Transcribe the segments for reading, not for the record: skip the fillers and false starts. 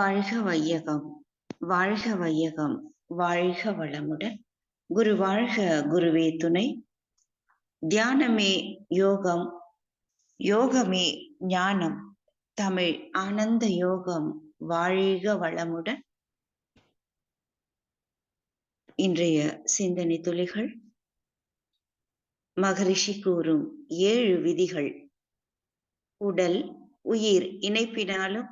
வாழ்க வையகம், வாழ்க வையகம், வாழ்க வளமுடன். குரு வாழ்க, குருவே துணை. தியானமே யோகம், யோகமே ஞானம். தமிழ் ஆனந்த யோகம். வாழ்க வளமுடன். இன்றைய சிந்தனை துளிகள். மகரிஷி கூறும் 7 விதிகள். உடல் உயிர் இணைப்பினாலும்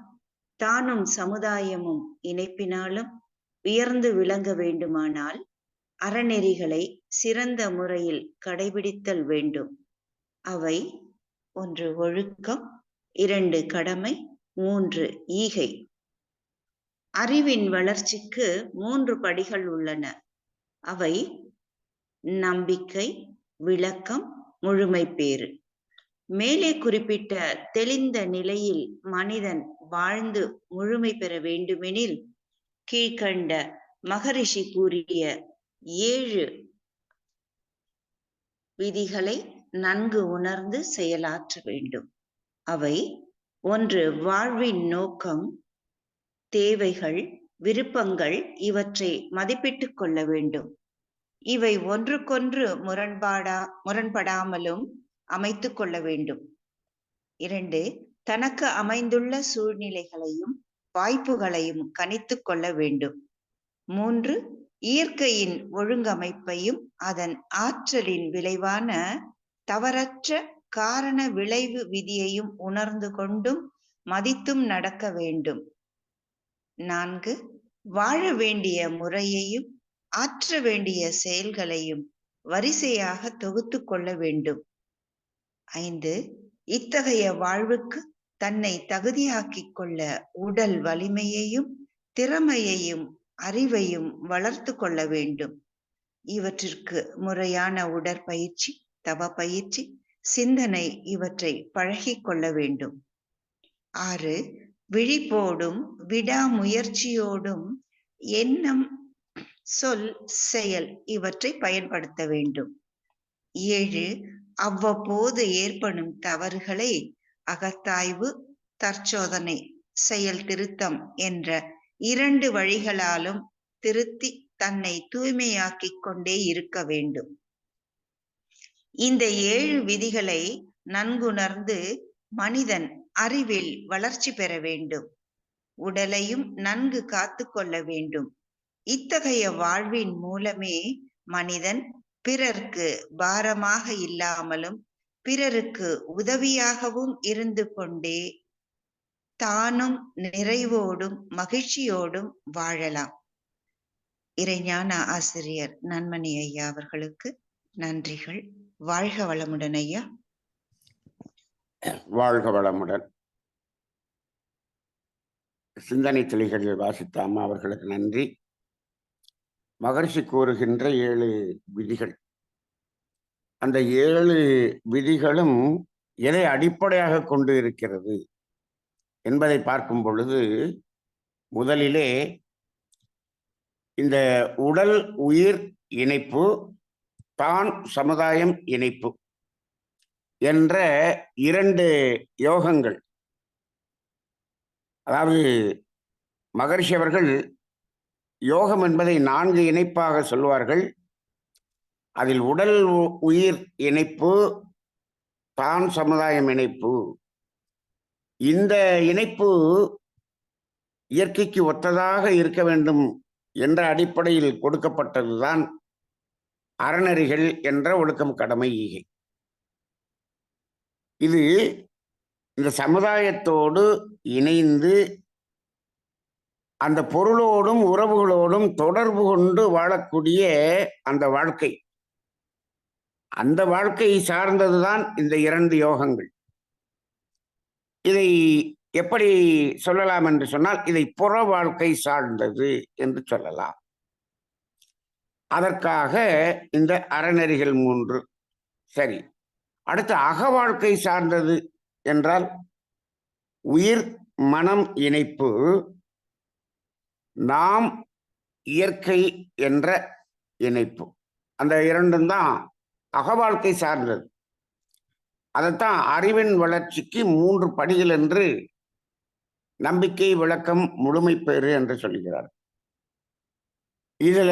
தானும் சமுதாயமும் இணைப்பினாலும் உயர்ந்து விளங்க வேண்டுமானால் அறநெறிகளை சிறந்த முறையில் கடைபிடித்தல் வேண்டும். அவை 1 ஒழுக்கம், 2 கடமை, 3 ஈகை. அறிவின் வளர்ச்சிக்கு 3 படிகள் உள்ளன. அவை நம்பிக்கை, விளக்கம், முழுமைப்பேறு. மேலே குறிப்பிட்ட தெளிந்த நிலையில் மனிதன் வாழ்ந்து முழுமை பெற வேண்டுமெனில் கீழ்கண்ட மகரிஷி கூறிய 7 விதிகளை நன்கு உணர்ந்து செயலாற்ற வேண்டும். அவை 1 வாழ்வின் நோக்கம், தேவைகள், விருப்பங்கள் இவற்றை மதிப்பிட்டுக் கொள்ள வேண்டும். இவை ஒன்றுக்கொன்று முரண்படாமலும் அமைத்துக் கொள்ள வேண்டும். 2 தனக்கு அமைந்துள்ள சூழ்நிலைகளையும் வாய்ப்புகளையும் கணித்துக் கொள்ள வேண்டும். 3 இயற்கையின் ஒழுங்கமைப்பையும் அதன் ஆற்றலின் விளைவான தவறற்ற காரண விளைவு விதியையும் உணர்ந்து கொண்டும் மதித்தும் நடக்க வேண்டும். 4 வாழ வேண்டிய முறையையும் ஆற்ற வேண்டிய செயல்களையும் வரிசையாக தொகுத்து கொள்ள வேண்டும். 5 இத்தகைய வாழ்வுக்கு தன்னை தகுதியாக்கிக் கொள்ள உடல் வலிமையையும் திறமையையும் அறிவையும் வளர்த்து கொள்ள வேண்டும். இவற்றிற்கு முறையான உடற்பயிற்சி, தவ பயிற்சி, சிந்தனை இவற்றை பழகிக் கொள்ள வேண்டும். 6 விழிப்போடும் விடாமுயற்சியோடும் எண்ணம், சொல், செயல் இவற்றை பயன்படுத்த வேண்டும். 7 அவ்வப்போது ஏற்படும் தவறுகளை அகத்தாய்வு, தற்சோதனை, செயல் திருத்தம் என்ற 2 வழிகளாலும் திருத்தி தன்னை தூய்மையாக்கிக் கொண்டே இருக்க வேண்டும். இந்த 7 விதிகளை நன்குணர்ந்து மனிதன் அறிவில் வளர்ச்சி பெற வேண்டும். உடலையும் நன்கு காத்து கொள்ள வேண்டும். இத்தகைய வாழ்வின் மூலமே மனிதன் பிறர்க்கு பாரமாக இல்லாமலும் பிறருக்கு உதவியாகவும் இருந்து கொண்டே தானும் நிறைவோடும் மகிழ்ச்சியோடும் வாழலாம். இறைஞான ஆசிரியர் நன்மணி ஐயா அவர்களுக்கு நன்றிகள். வாழ்க வளமுடன் ஐயா. வாழ்க வளமுடன். சிந்தனை துளிகளில் வாசித்த அம்மா அவர்களுக்கு நன்றி. மகரிஷி கூறுகின்ற 7 விதிகள். அந்த 7 விதிகளும் எதை அடிப்படையாக கொண்டு இருக்கிறது என்பதை பார்க்கும் பொழுது முதலிலே இந்த உடல் உயிர் இணைப்பு, தான் சமுதாயம் இணைப்பு என்ற 2 யோகங்கள். அதாவது மகரிஷி அவர்கள் யோகம் என்பதை 4 இணைப்பாக சொல்வார்கள். அதில் உடல் உயிர் இணைப்பு, தான் சமுதாயம் இணைப்பு, இந்த இணைப்பு இயற்கைக்கு ஒத்ததாக இருக்க வேண்டும் என்ற அடிப்படையில் கொடுக்கப்பட்டதுதான் அறநெறிகள் என்ற ஒழுக்கம், கடமை, ஈகை. இது இந்த சமுதாயத்தோடு இணைந்து அந்த பொருளோடும் உறவுகளோடும் தொடர்பு கொண்டு வாழக்கூடிய அந்த வாழ்க்கை, அந்த வாழ்க்கையை சார்ந்ததுதான் இந்த 2 யோகங்கள். இதை எப்படி சொல்லலாம் என்று சொன்னால், இதை புற வாழ்க்கை சார்ந்தது என்று சொல்லலாம். அதற்காக இந்த அறநெறிகள் 3. சரி, அடுத்து அக வாழ்க்கை சார்ந்தது என்றால் உயிர் மனம் இணைப்பு, நாம் இயற்கை என்ற இணைப்பு. அந்த 2 தான் அக வாழ்க்கை சார்ந்தது. அதைத்தான் அறிவின் வளர்ச்சிக்கு 3 படிகள் என்று நம்பிக்கை, விளக்கம், முழுமைப்பேறு என்று சொல்லுகிறார். இதுல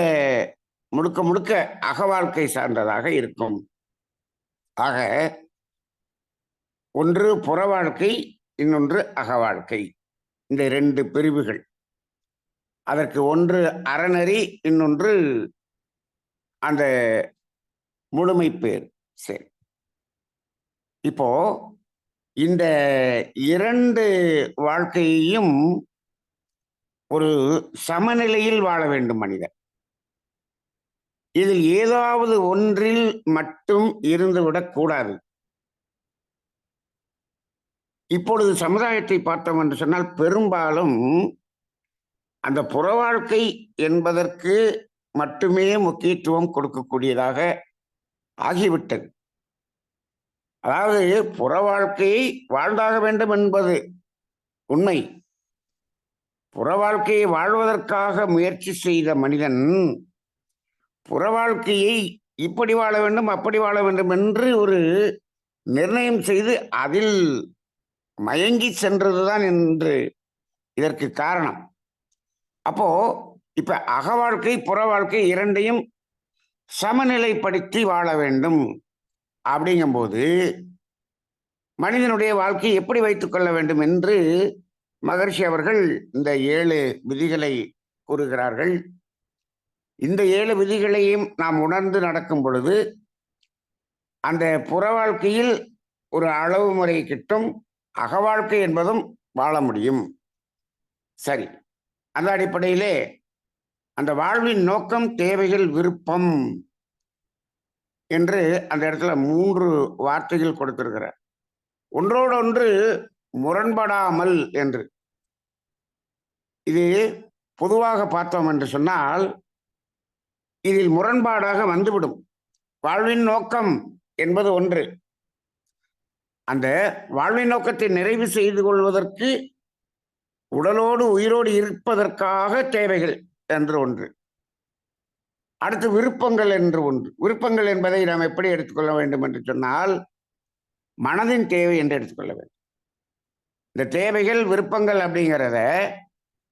முழுக்க முழுக்க அகவாழ்க்கை சார்ந்ததாக இருக்கும். ஆக ஒன்று புற வாழ்க்கை, இன்னொன்று அகவாழ்க்கை. இந்த 2 பிரிவுகள். அதற்கு ஒன்று அறநெறி, இன்னொன்று அந்த முழுமைப்பேர். சரி, இப்போ இந்த 2 வாழ்க்கையையும் ஒரு சமநிலையில் வாழ வேண்டும் மனிதன். இதில் ஏதாவது ஒன்றில் மட்டும் இருந்துவிடக் கூடாது. இப்பொழுது சமுதாயத்தை பார்த்தோம் என்று சொன்னால் பெரும்பாலும் அந்த புற வாழ்க்கை என்பதற்கு மட்டுமே முக்கியத்துவம் கொடுக்கக்கூடியதாக ஆகிவிட்டது. அதாவது புற வாழ்க்கையை வாழ்ந்தாக வேண்டும் என்பது உண்மை. புற வாழ்க்கையை வாழ்வதற்காக முயற்சி செய்த மனிதன் புற வாழ்க்கையை இப்படி வாழ வேண்டும், அப்படி வாழ வேண்டும் என்று ஒரு நிர்ணயம் செய்து அதில் மயங்கி சென்றதுதான் என்று இதற்கு காரணம். அப்போ இப்ப அக வாழ்க்கை, புற வாழ்க்கை இரண்டையும் சமநிலைப்படுத்தி வாழ வேண்டும். அப்படிங்கும்போது மனிதனுடைய வாழ்க்கையை எப்படி வைத்துக் கொள்ள வேண்டும் என்று மகர்ஷி அவர்கள் இந்த 7 விதிகளை கூறுகிறார்கள். இந்த 7 விதிகளையும் நாம் உணர்ந்து நடக்கும் பொழுது அந்த புற வாழ்க்கையில் ஒரு அளவு முறை கிட்டும், அக வாழ்க்கை என்பதும் வாழ முடியும். சரி, அந்த அடிப்படையிலே அந்த வாழ்வின் நோக்கம், தேவைகள், விருப்பம் என்று அந்த இடத்துல 3 வார்த்தைகள் கொடுத்திருக்கிறார். ஒன்றோடொன்று முரண்படாமல் என்று. இது பொதுவாக பார்த்தோம் என்று சொன்னால் இதில் முரண்பாடாக வந்துவிடும். வாழ்வின் நோக்கம் என்பது ஒன்று. அந்த வாழ்வின் நோக்கத்தை நிறைவு செய்து கொள்வதற்கு உடலோடு உயிரோடு இருப்பதற்காக தேவைகள் என்று ஒன்று. அடுத்து விருப்பங்கள் என்று ஒன்று. விருப்பங்கள் என்பதை நாம் எப்படி எடுத்துக்கொள்ள வேண்டும் என்று சொன்னால் மனதின் தேவை என்று எடுத்துக்கொள்ள வேண்டும். இந்த தேவைகள், விருப்பங்கள் அப்படிங்கிறத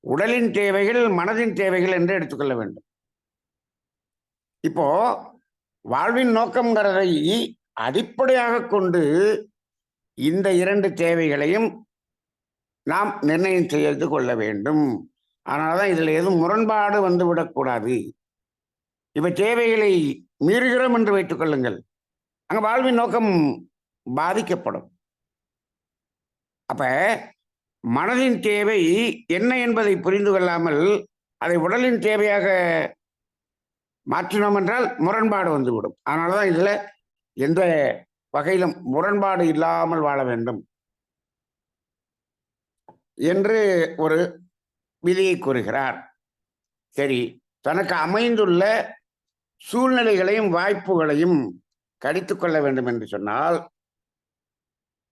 உடலின் தேவைகள், மனதின் தேவைகள் என்று எடுத்துக்கொள்ள வேண்டும். இப்போ வாழ்வின் நோக்கம்ங்கிறதை அடிப்படையாக கொண்டு இந்த 2 தேவைகளையும் நாம் நிர்ணயம் செய்து கொள்ள வேண்டும். அதனாலதான் இதுல எதுவும் முரண்பாடு வந்து விடக்கூடாது. இப்ப தேவைகளை மீறுகிறோம் என்று வைத்துக் கொள்ளுங்கள், அங்க வாழ்வின் நோக்கம் பாதிக்கப்படும். அப்ப மனதின் தேவை என்ன என்பதை புரிந்து கொள்ளாமல் அதை உடலின் தேவையாக மாற்றினோம் என்றால் முரண்பாடு வந்துவிடும். அதனாலதான் இதுல எந்த வகையிலும் முரண்பாடு இல்லாமல் வாழ வேண்டும் என்று ஒரு விதியை கூறுகிறார். சரி, தனக்கு அமைந்துள்ள சூழ்நிலைகளையும் வாய்ப்புகளையும் கடித்துக் கொள்ள வேண்டும் என்று சொன்னால்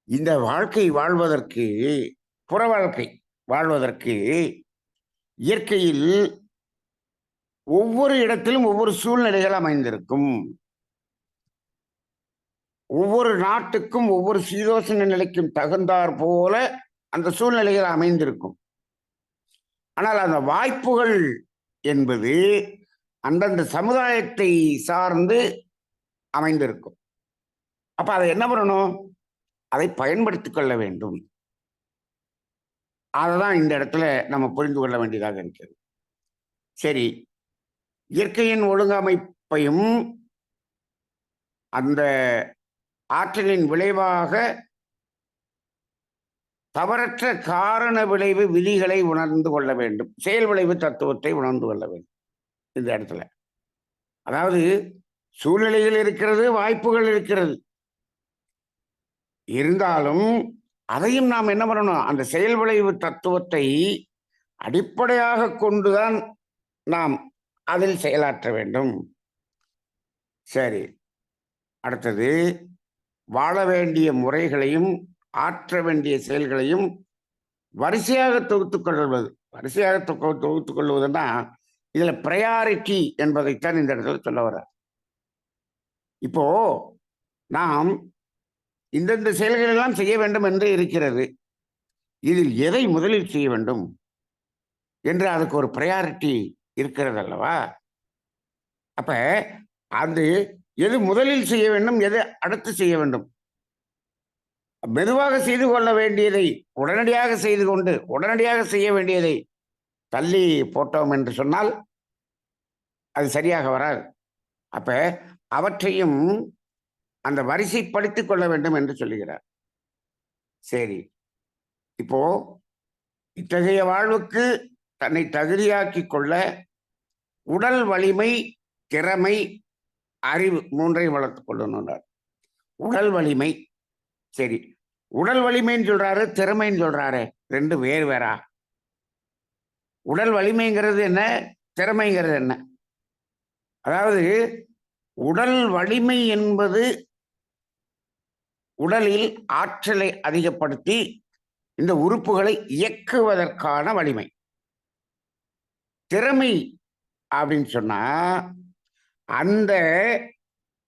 இந்த வாழ்க்கை வாழ்வதற்கு, புற வாழ்க்கை வாழ்வதற்கு இயற்கையில் ஒவ்வொரு இடத்திலும் ஒவ்வொரு சூழ்நிலைகள் அமைந்திருக்கும். ஒவ்வொரு நாட்டுக்கும் ஒவ்வொரு சீதோஷண நிலைக்கும் தகுந்தாற் போல அந்த சூழ்நிலைகள் அமைந்திருக்கும். ஆனால் அந்த வாய்ப்புகள் என்பது அந்தந்த சமுதாயத்தை சார்ந்து அமைந்திருக்கும். அப்ப அதை என்ன பண்ணணும்? அதை பயன்படுத்திக் கொள்ள வேண்டும். அதுதான் இந்த இடத்துல நம்ம புரிந்து கொள்ள வேண்டியதாக இருக்கிறது. சரி, இயற்கையின் ஒழுங்கமைப்பையும் அந்த ஆற்றலின் விளைவாக தவறற்ற காரண விளைவு விதிகளை உணர்ந்து கொள்ள வேண்டும். செயல் விளைவு தத்துவத்தை உணர்ந்து கொள்ள வேண்டும். இந்த இடத்துல அதாவது சூழ்நிலைகள் இருக்கிறது, வாய்ப்புகள் இருக்கிறது. இருந்தாலும் அதையும் நாம் என்ன பண்ணணும்? அந்த செயல் விளைவு தத்துவத்தை அடிப்படையாக கொண்டுதான் நாம் அதில் செயலாற்ற வேண்டும். சரி, அடுத்தது வாழ வேண்டிய முறைகளையும் ஆற்ற வேண்டிய செயல்களையும் வரிசையாக தொகுத்துக் கொள்வது. வரிசையாக தொகுத்துக் கொள்வதுன்னா இதுல பிரையாரிட்டி என்பதைத்தான் இந்த இடத்துல சொல்ல வர. இப்போ நாம் இந்தந்த செயல்கள் எல்லாம் செய்ய வேண்டும் என்று இருக்கிறது. இதில் எதை முதலில் செய்ய வேண்டும் என்று அதுக்கு ஒரு ப்ரையாரிட்டி இருக்கிறது அல்லவா? அப்ப அது எது முதலில் செய்ய வேண்டும், எது அடுத்து செய்ய வேண்டும்? மெதுவாக செய்து கொள்ள வேண்டியதை உடனடியாக செய்து கொண்டு உடனடியாக செய்ய வேண்டியதை தள்ளி போட்டோம் என்று சொன்னால் அது சரியாக வராது. அப்ப அவற்றையும் அந்த வரிசைப்படுத்திக் கொள்ள வேண்டும் என்று சொல்லுகிறார். சரி, இப்போ இத்தகைய வாழ்வுக்கு தன்னை தகுதியாக்கிக் கொள்ள உடல் வலிமை, திறமை, அறிவு மூன்றையும் வளர்த்துக் கொள்ளணும்ன்றார். உடல் வலிமை, சரி, உடல் வலிமைன்னு சொல்றாரு, திறமைன்னு சொல்றாரு, ரெண்டு வேறு வேறா? உடல் வலிமைங்கிறது என்ன, திறமைங்கிறது என்ன? அதாவது உடல் வலிமை என்பது உடலில் ஆற்றலை அதிகப்படுத்தி இந்த உறுப்புகளை இயக்குவதற்கான வலிமை. திறமை அப்படின்னு சொன்னா அந்த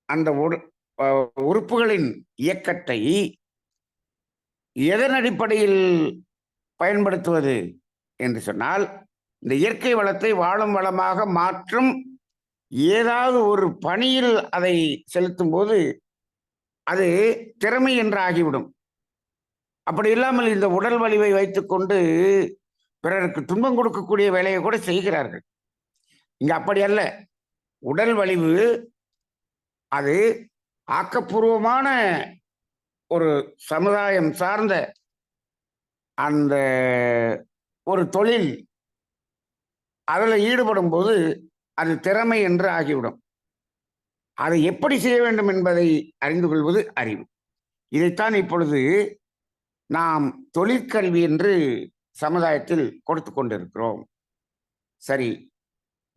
அந்த உறுப்புகளின் இயக்கத்தை எதன் அடிப்படையில் பயன்படுத்துவது என்று சொன்னால், இந்த இயற்கை வளத்தை வாழும் வளமாக மாற்றும் ஏதாவது ஒரு பணியில் அதை செலுத்தும் போது அது திறமை என்று ஆகிவிடும். அப்படி இல்லாமல் இந்த உடல் வலிவை வைத்துக்கொண்டு பிறருக்கு துன்பம் கொடுக்கக்கூடிய வேலையை கூட செய்கிறார்கள். இங்க அப்படி அல்ல. உடல் வலிவு அது ஆக்கப்பூர்வமான ஒரு சமுதாயம் சார்ந்த அந்த ஒரு தொழில், அதில் ஈடுபடும் போது அது திறமை என்று ஆகிவிடும். அதை எப்படி செய்ய வேண்டும் என்பதை அறிந்து கொள்வது அறிவு. இதைத்தான் இப்பொழுது நாம் தொழிற்கல்வி என்று சமுதாயத்தில் கொடுத்து கொண்டிருக்கிறோம். சரி,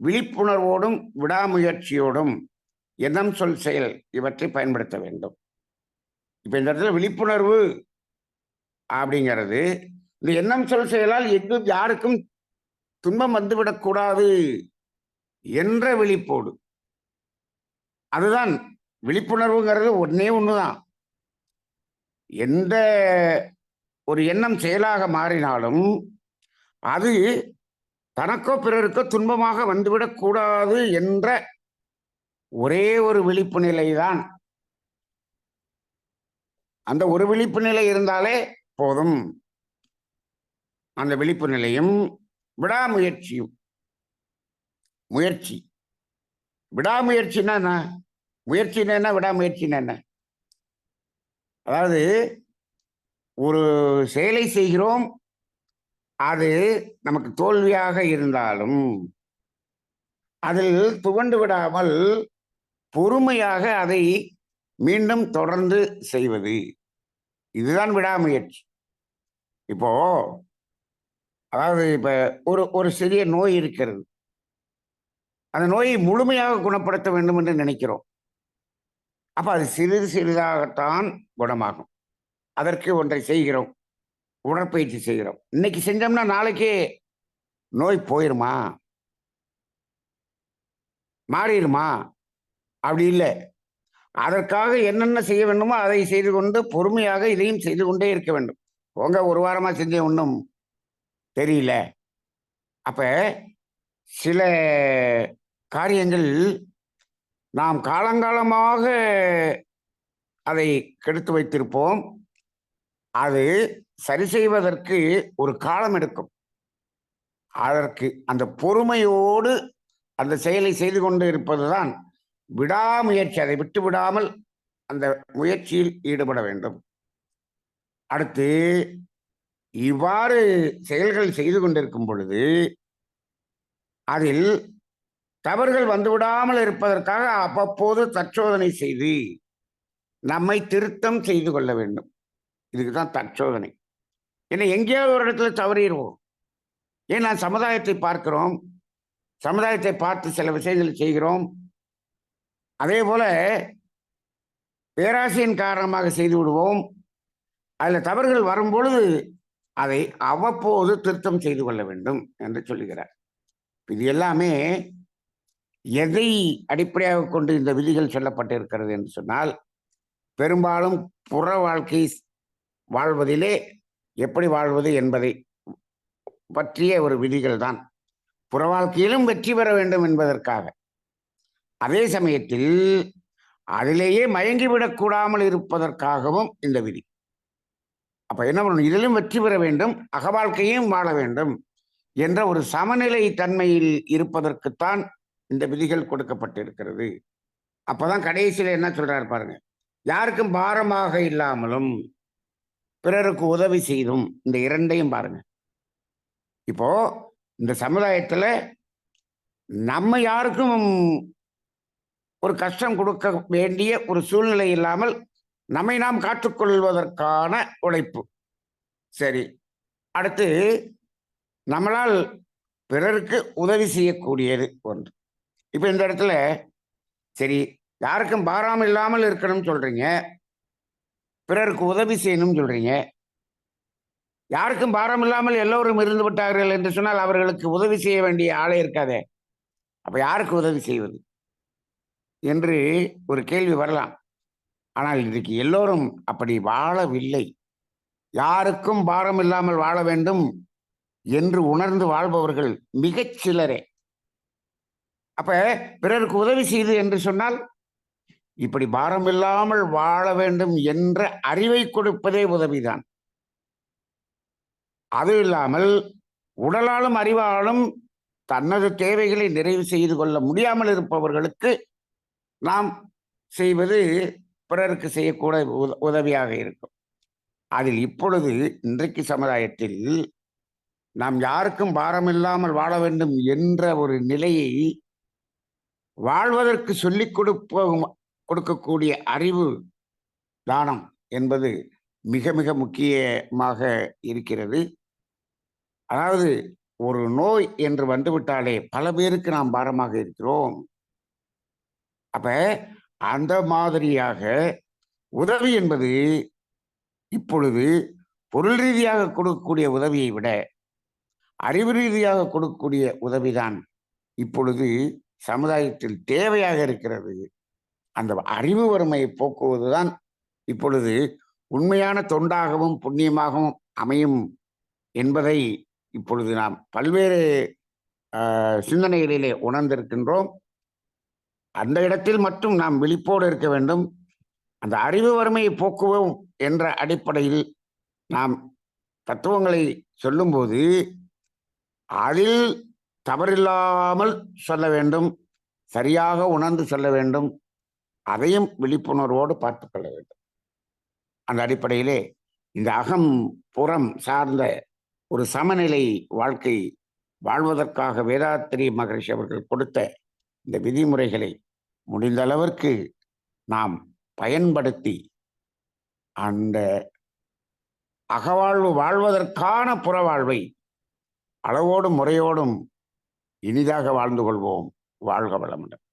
விழிப்புணர்வோடும் விடாமுயற்சியோடும் எண்ணம், சொல், செயல் இவற்றை பயன்படுத்த வேண்டும். இப்ப இந்த இடத்துல விழிப்புணர்வு அப்படிங்கிறது இந்த எண்ணம், சொல், செயலால் எங்கும் யாருக்கும் துன்பம் வந்துவிடக்கூடாது என்ற விழிப்போடு, அதுதான் விழிப்புணர்வுங்கிறது ஒன்னே ஒண்ணுதான். எந்த ஒரு எண்ணம் செயலாக மாறினாலும் அது தனக்கோ பிறருக்கோ துன்பமாக வந்துவிடக் கூடாது என்ற ஒரே ஒரு விழிப்பு நிலைதான். அந்த ஒரு விழிப்பு நிலை இருந்தாலே போதும். அந்த விழிப்பு நிலையும் விடாமுயற்சியும். முயற்சி, விடாமுயற்சின்னா என்ன? முயற்சின்னா என்ன, விடாமுயற்சின்னா என்ன? அதாவது ஒரு செயலை செய்கிறோம், அது நமக்கு தோல்வியாக இருந்தாலும் அதில் துவண்டு விடாமல் பொறுமையாக அதை மீண்டும் தொடர்ந்து செய்வது, இதுதான் விடாமுயற்சி. இப்போ அதாவது இப்ப ஒரு சிறிய நோய் இருக்கிறது. அந்த நோயை முழுமையாக குணப்படுத்த வேண்டும் என்று நினைக்கிறோம். அப்ப அது சிறிது சிறிதாகத்தான் குணமாகும். அதற்கு ஒன்றை செய்கிறோம், உடற்பயிற்சி செய்கிறோம். இன்னைக்கு செஞ்சோம்னா நாளைக்கே நோய் போயிருமா, மாறிடுமா? அப்படி இல்லை. அதற்காக என்னென்ன செய்ய வேண்டுமோ அதை செய்து கொண்டு பொறுமையாக இதையும் செய்து கொண்டே இருக்க வேண்டும். உங்க ஒரு வாரமா செஞ்ச ஒன்றும் தெரியல. அப்ப சில காரியங்கள் நாம் காலங்காலமாக அதை கெடுத்து வைத்திருப்போம். அது சரி செய்வதற்கு ஒரு காலம் எடுக்கும். அதற்கு அந்த பொறுமையோடு அந்த செயலை செய்து கொண்டு இருப்பதுதான் விடாமுயற்சி. அதை விட்டு விடாமல் அந்த முயற்சியில் ஈடுபட வேண்டும். அடுத்து, இவ்வாறு செயல்கள் செய்து கொண்டிருக்கும் பொழுது அதில் தவறுகள் வந்துவிடாமல் இருப்பதற்காக அவ்வப்போது தற்சோதனை செய்து நம்மை திருத்தம் செய்து கொள்ள வேண்டும். இதுக்குதான் தற்சோதனை. ஏன்னா எங்கேயாவது ஒரு இடத்துல தவறிடுவோம். ஏன்னா சமுதாயத்தை பார்க்கிறோம், சமுதாயத்தை பார்த்து சில விஷயங்களை செய்கிறோம். அதே போல பேராசையின் காரணமாக செய்து விடுவோம். அதில் தவறுகள் வரும்பொழுது அதை அவ்வப்போது திருத்தம் செய்து கொள்ள வேண்டும் என்று சொல்லுகிறார். இது எல்லாமே எதை அடிப்படையாக கொண்டு இந்த விதிகள் சொல்லப்பட்டிருக்கிறது என்று சொன்னால், பெரும்பாலும் புற வாழ்க்கை வாழ்வதிலே எப்படி வாழ்வது என்பதை பற்றிய ஒரு விதிகள் தான். புற வாழ்க்கையிலும் வெற்றி பெற வேண்டும் என்பதற்காக. அதே சமயத்தில் அதிலேயே மயங்கிவிடக் கூடாமல் இருப்பதற்காகவும் இந்த விதி. அப்ப என்ன பண்ணணும்? இதிலும் வெற்றி பெற வேண்டும், அக வாழ்க்கையும் வாழ வேண்டும் என்ற ஒரு சமநிலை தன்மையில் இருப்பதற்குத்தான் இந்த விதிகள் கொடுக்கப்பட்டிருக்கிறது. அப்பதான் கடைசியில என்ன சொல்றாரு பாருங்க, யாருக்கும் பாரமாக இல்லாமலும் பிறருக்கு உதவி செய்தும். இந்த இரண்டையும் பாருங்க. இப்போ இந்த சமுதாயத்துல நம்ம யாருக்கும் ஒரு கஷ்டம் கொடுக்க வேண்டிய ஒரு சூழ்நிலை இல்லாமல் நம்மை நாம் காத்துக்கொள்வதற்கான உழைப்பு. சரி, அடுத்து நம்மளால் பிறருக்கு உதவி செய்யக்கூடியது ஒன்று. இப்ப இந்த இடத்துல சரி, யாருக்கும் பாராமல் இல்லாமல் இருக்கணும்னு சொல்றீங்க, பிறருக்கு உதவி செய்யணும்னு சொல்றீங்க. யாருக்கும் பாரம் இல்லாமல் எல்லோரும் இருந்து விட்டார்கள் என்று சொன்னால் அவர்களுக்கு உதவி செய்ய வேண்டிய ஆளே இருக்காதே. அப்ப யாருக்கு உதவி செய்வது என்று ஒரு கேள்வி வரலாம். ஆனால் இன்றைக்கு எல்லோரும் அப்படி வாழவில்லை. யாருக்கும் பாரம் இல்லாமல் வாழ வேண்டும் என்று உணர்ந்து வாழ்பவர்கள் மிகச் சிலரே. அப்ப பிறருக்கு உதவி செய்து என்று சொன்னால் இப்படி பாரம் இல்லாமல் வாழ வேண்டும் என்ற அறிவை கொடுப்பதே உதவிதான். அது இல்லாமல் உடலாலும் அறிவாலும் தனது தேவைகளை நிறைவு செய்து கொள்ள முடியாமல் இருப்பவர்களுக்கு நாம் செய்வது பிறருக்கு செய்யக்கூட உதவியாக இருக்கும். அதில் இப்பொழுது இன்றைக்கு சமுதாயத்தில் நாம் யாருக்கும் பாரமில்லாமல் வாழ வேண்டும் என்ற ஒரு நிலையை வாழ்வதற்கு சொல்லிக் கொடுக்கக்கூடிய அறிவு தானம் என்பது மிக மிக முக்கியமாக இருக்கிறது. அதாவது ஒரு நோய் என்று வந்துவிட்டாலே பல பேருக்கு நாம் பாரமாக இருக்கிறோம். அப்ப அந்த மாதிரியாக உதவி என்பது இப்பொழுது பொருள் ரீதியாக கொடுக்கக்கூடிய உதவியை விட அறிவு ரீதியாக கொடுக்கக்கூடிய உதவிதான் இப்பொழுது சமுதாயத்தில் தேவையாக இருக்கிறது. அந்த அறிவு வறுமையை போக்குவதுதான் இப்பொழுது உண்மையான தொண்டாகவும் புண்ணியமாகவும் அமையும் என்பதை இப்பொழுது நாம் பல்வேறு சிந்தனைகளிலே உணர்ந்திருக்கின்றோம். அந்த இடத்தில் மட்டும் நாம் விழிப்போடு இருக்க வேண்டும். அந்த அறிவு வறுமையை போக்குவோம் என்ற அடிப்படையில் நாம் தத்துவங்களை சொல்லும்போது அதில் தவறில்லாமல் சொல்ல வேண்டும், சரியாக உணர்ந்து சொல்ல வேண்டும். அதையும் விழிப்புணர்வோடு பார்த்து கொள்ள வேண்டும். அந்த அடிப்படையிலே இந்த அகம் புறம் சார்ந்த ஒரு சமநிலை வாழ்க்கை வாழ்வதற்காக வேதாத்திரி மகரிஷி அவர்கள் கொடுத்த இந்த விதிமுறைகளை முடிந்த அளவிற்கு நாம் பயன்படுத்தி அந்த அகவாழ்வு வாழ்வதற்கான புற வாழ்வை அளவோடும் முறையோடும் இனிதாக வாழ்ந்து கொள்வோம். வாழ்க வளமுடன்.